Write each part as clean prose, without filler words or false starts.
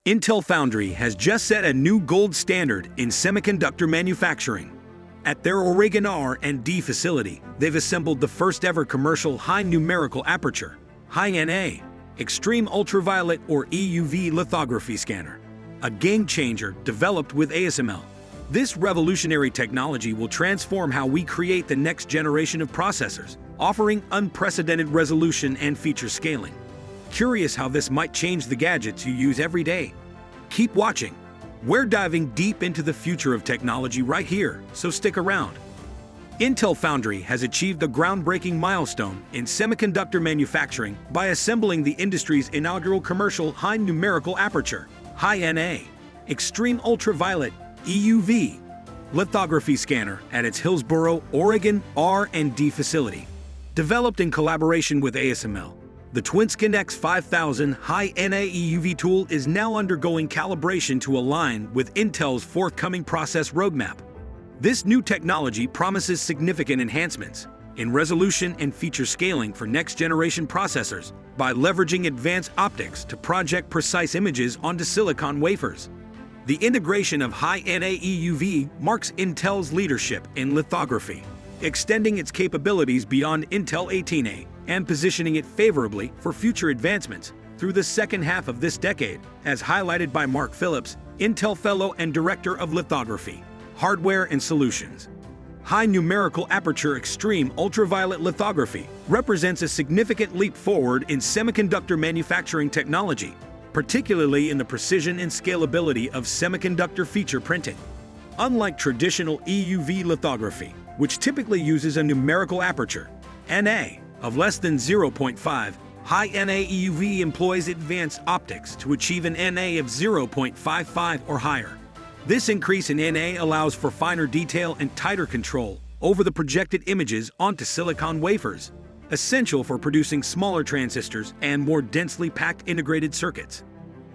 Intel Foundry has just set a new gold standard in semiconductor manufacturing. At their Oregon R&D facility, they've assembled the first-ever commercial high numerical aperture, high NA, extreme ultraviolet or EUV lithography scanner, a game-changer developed with ASML. This revolutionary technology will transform how we create the next generation of processors, offering unprecedented resolution and feature scaling. Curious how this might change the gadgets you use every day? Keep watching. We're diving deep into the future of technology right here, so stick around. Intel Foundry has achieved a groundbreaking milestone in semiconductor manufacturing by assembling the industry's inaugural commercial high numerical aperture, high NA, extreme ultraviolet, EUV, lithography scanner at its Hillsboro, Oregon R&D facility. Developed in collaboration with ASML, the TWINSCAN X5000 High NA EUV tool is now undergoing calibration to align with Intel's forthcoming process roadmap. This new technology promises significant enhancements in resolution and feature scaling for next-generation processors by leveraging advanced optics to project precise images onto silicon wafers. The integration of High NA EUV marks Intel's leadership in lithography, extending its capabilities beyond Intel 18A and positioning it favorably for future advancements through the second half of this decade, as highlighted by Mark Phillips, Intel Fellow and Director of Lithography, Hardware and Solutions. High numerical aperture extreme ultraviolet lithography represents a significant leap forward in semiconductor manufacturing technology, particularly in the precision and scalability of semiconductor feature printing. Unlike traditional EUV lithography, which typically uses a numerical aperture, NA, of less than 0.5, high NA EUV employs advanced optics to achieve an NA of 0.55 or higher. This increase in NA allows for finer detail and tighter control over the projected images onto silicon wafers, essential for producing smaller transistors and more densely packed integrated circuits.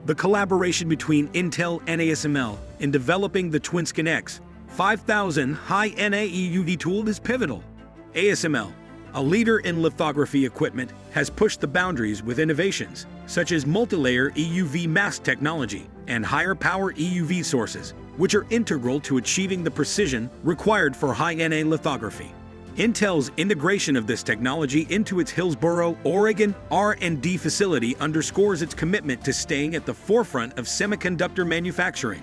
The collaboration between Intel and ASML in developing the TWINSCAN X5000 High NA EUV tool is pivotal. ASML, a leader in lithography equipment, has pushed the boundaries with innovations such as multilayer EUV mask technology and higher power EUV sources, which are integral to achieving the precision required for high NA lithography. Intel's integration of this technology into its Hillsboro, Oregon R&D facility underscores its commitment to staying at the forefront of semiconductor manufacturing.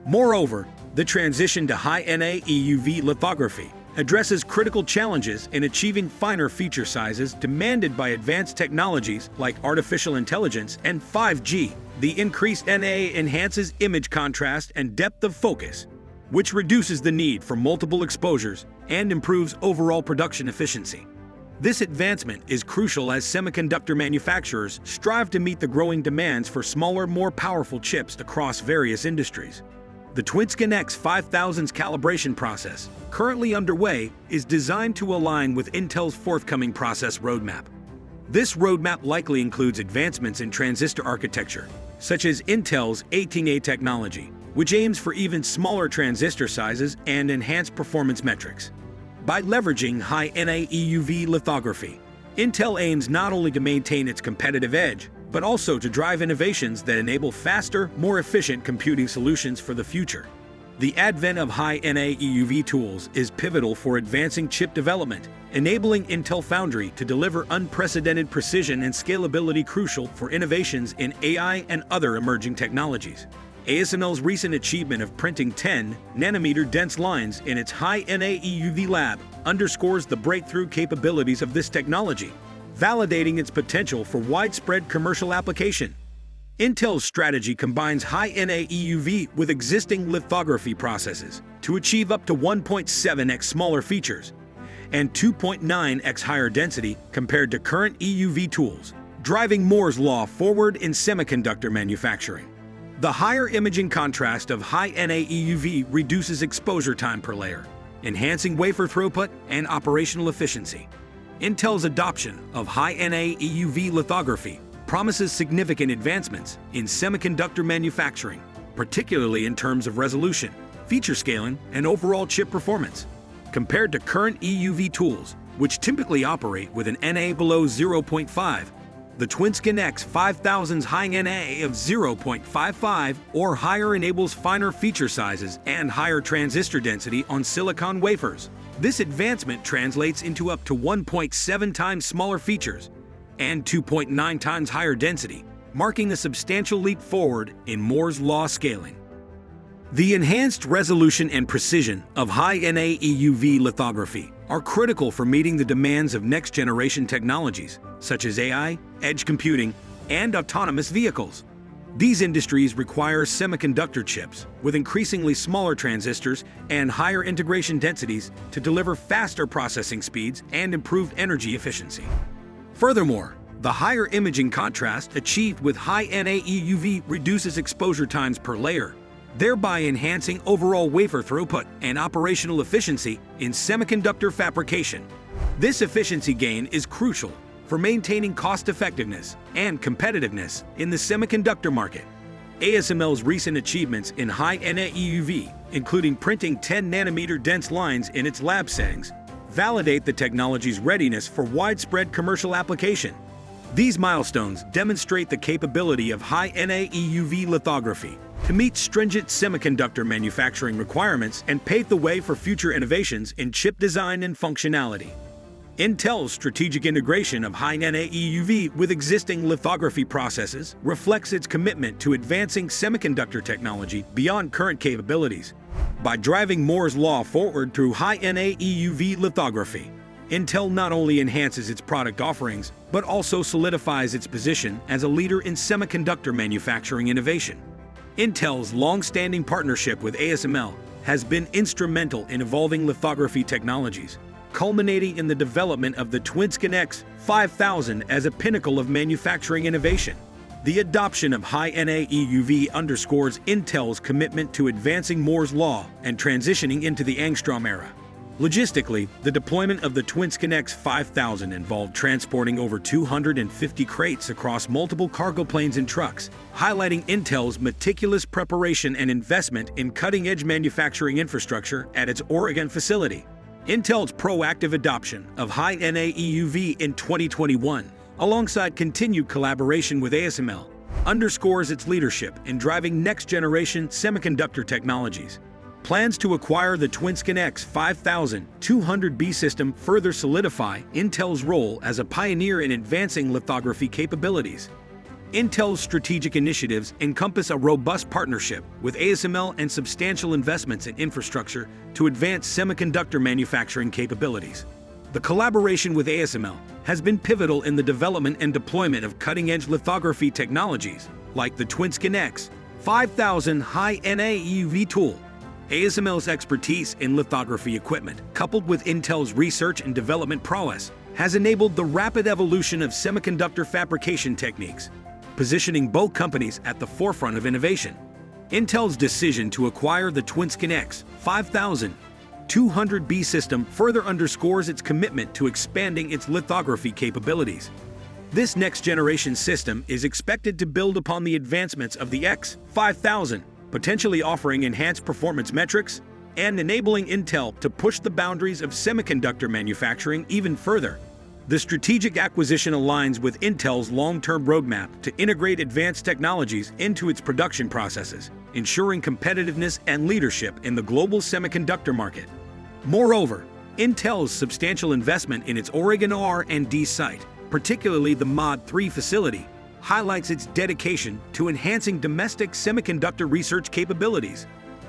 Moreover, the transition to high NA EUV lithography addresses critical challenges in achieving finer feature sizes demanded by advanced technologies like artificial intelligence and 5G. The increased NA enhances image contrast and depth of focus, which reduces the need for multiple exposures and improves overall production efficiency. This advancement is crucial as semiconductor manufacturers strive to meet the growing demands for smaller, more powerful chips across various industries. The TWINSCAN X5000's calibration process, currently underway, is designed to align with Intel's forthcoming process roadmap. This roadmap likely includes advancements in transistor architecture, such as Intel's 18A technology, which aims for even smaller transistor sizes and enhanced performance metrics. By leveraging high NA EUV lithography, Intel aims not only to maintain its competitive edge, but also to drive innovations that enable faster, more efficient computing solutions for the future. The advent of high NA EUV tools is pivotal for advancing chip development, enabling Intel Foundry to deliver unprecedented precision and scalability crucial for innovations in AI and other emerging technologies. ASML's recent achievement of printing 10-nanometer dense lines in its high NA EUV lab underscores the breakthrough capabilities of this technology, validating its potential for widespread commercial application. Intel's strategy combines high NA EUV with existing lithography processes to achieve up to 1.7x smaller features and 2.9x higher density compared to current EUV tools, driving Moore's law forward in semiconductor manufacturing. The higher imaging contrast of high NA EUV reduces exposure time per layer, enhancing wafer throughput and operational efficiency. Intel's adoption of high NA EUV lithography promises significant advancements in semiconductor manufacturing, particularly in terms of resolution, feature scaling, and overall chip performance. Compared to current EUV tools, which typically operate with an NA below 0.5, The TwinSkin-X 5000's high NA of 0.55 or higher enables finer feature sizes and higher transistor density on silicon wafers. This advancement translates into up to 1.7 times smaller features and 2.9 times higher density, marking a substantial leap forward in Moore's law scaling. The enhanced resolution and precision of high-NA EUV lithography are critical for meeting the demands of next-generation technologies, such as AI, edge computing, and autonomous vehicles. These industries require semiconductor chips with increasingly smaller transistors and higher integration densities to deliver faster processing speeds and improved energy efficiency. Furthermore, the higher imaging contrast achieved with high-NA EUV reduces exposure times per layer, thereby enhancing overall wafer throughput and operational efficiency in semiconductor fabrication. This efficiency gain is crucial for maintaining cost-effectiveness and competitiveness in the semiconductor market. ASML's recent achievements in high-NA EUV, including printing 10-nanometer dense lines in its lab settings, validate the technology's readiness for widespread commercial application. These milestones demonstrate the capability of high-NA EUV lithography to meet stringent semiconductor manufacturing requirements and pave the way for future innovations in chip design and functionality. Intel's strategic integration of high-NA EUV with existing lithography processes reflects its commitment to advancing semiconductor technology beyond current capabilities. By driving Moore's law forward through high-NA EUV lithography, Intel not only enhances its product offerings, but also solidifies its position as a leader in semiconductor manufacturing innovation. Intel's long-standing partnership with ASML has been instrumental in evolving lithography technologies, culminating in the development of the TwinSkin-X 5000 as a pinnacle of manufacturing innovation. The adoption of high-NA EUV underscores Intel's commitment to advancing Moore's law and transitioning into the Angstrom era. Logistically, the deployment of the TwinSkin-X 5000 involved transporting over 250 crates across multiple cargo planes and trucks, highlighting Intel's meticulous preparation and investment in cutting-edge manufacturing infrastructure at its Oregon facility. Intel's proactive adoption of high-NA EUV in 2021, alongside continued collaboration with ASML, underscores its leadership in driving next-generation semiconductor technologies. Plans to acquire the TwinSkin-X 5200B system further solidify Intel's role as a pioneer in advancing lithography capabilities. Intel's strategic initiatives encompass a robust partnership with ASML and substantial investments in infrastructure to advance semiconductor manufacturing capabilities. The collaboration with ASML has been pivotal in the development and deployment of cutting-edge lithography technologies like the TwinSkin-X 5000 high-NA EUV tool. ASML's expertise in lithography equipment, coupled with Intel's research and development prowess, has enabled the rapid evolution of semiconductor fabrication techniques, positioning both companies at the forefront of innovation. Intel's decision to acquire the TwinSkin-X 5200B system further underscores its commitment to expanding its lithography capabilities. This next-generation system is expected to build upon the advancements of the X5000, potentially offering enhanced performance metrics and enabling Intel to push the boundaries of semiconductor manufacturing even further. The strategic acquisition aligns with Intel's long-term roadmap to integrate advanced technologies into its production processes, ensuring competitiveness and leadership in the global semiconductor market. Moreover, Intel's substantial investment in its Oregon R&D site, particularly the Mod 3 facility, highlights its dedication to enhancing domestic semiconductor research capabilities.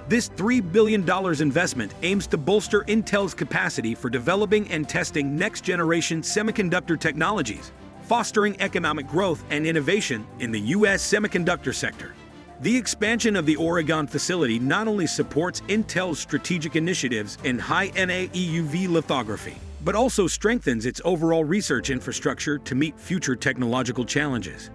This $3 billion investment aims to bolster Intel's capacity for developing and testing next-generation semiconductor technologies, fostering economic growth and innovation in the U.S. semiconductor sector. The expansion of the Oregon facility not only supports Intel's strategic initiatives in high-NA EUV lithography, but also strengthens its overall research infrastructure to meet future technological challenges.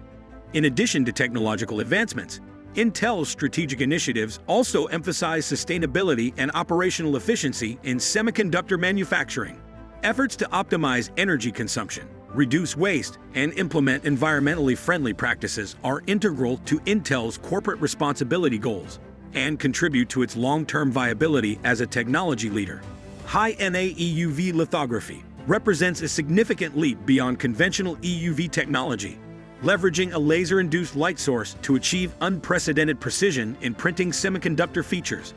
In addition to technological advancements, Intel's strategic initiatives also emphasize sustainability and operational efficiency in semiconductor manufacturing. Efforts to optimize energy consumption, reduce waste, and implement environmentally friendly practices are integral to Intel's corporate responsibility goals and contribute to its long-term viability as a technology leader. High-NA EUV lithography represents a significant leap beyond conventional EUV technology, leveraging a laser-induced light source to achieve unprecedented precision in printing semiconductor features.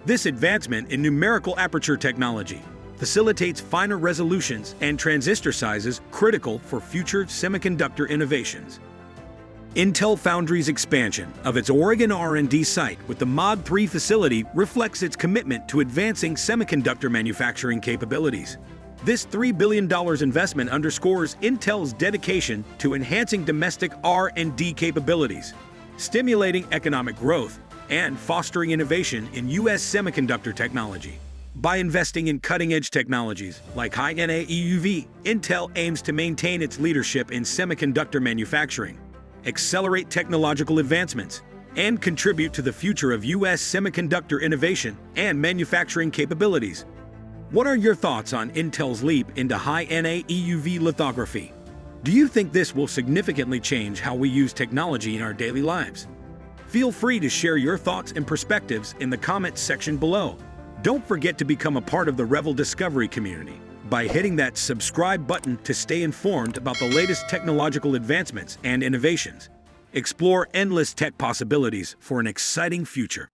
This advancement in numerical aperture technology facilitates finer resolutions and transistor sizes critical for future semiconductor innovations. Intel Foundry's expansion of its Oregon R&D site with the Mod 3 facility reflects its commitment to advancing semiconductor manufacturing capabilities. This $3 billion investment underscores Intel's dedication to enhancing domestic R&D capabilities, stimulating economic growth, and fostering innovation in U.S. semiconductor technology. By investing in cutting-edge technologies like high-NA EUV, Intel aims to maintain its leadership in semiconductor manufacturing, accelerate technological advancements, and contribute to the future of U.S. semiconductor innovation and manufacturing capabilities. What are your thoughts on Intel's leap into high-NA EUV lithography? Do you think this will significantly change how we use technology in our daily lives? Feel free to share your thoughts and perspectives in the comments section below. Don't forget to become a part of the Revel Discovery community by hitting that subscribe button to stay informed about the latest technological advancements and innovations. Explore endless tech possibilities for an exciting future.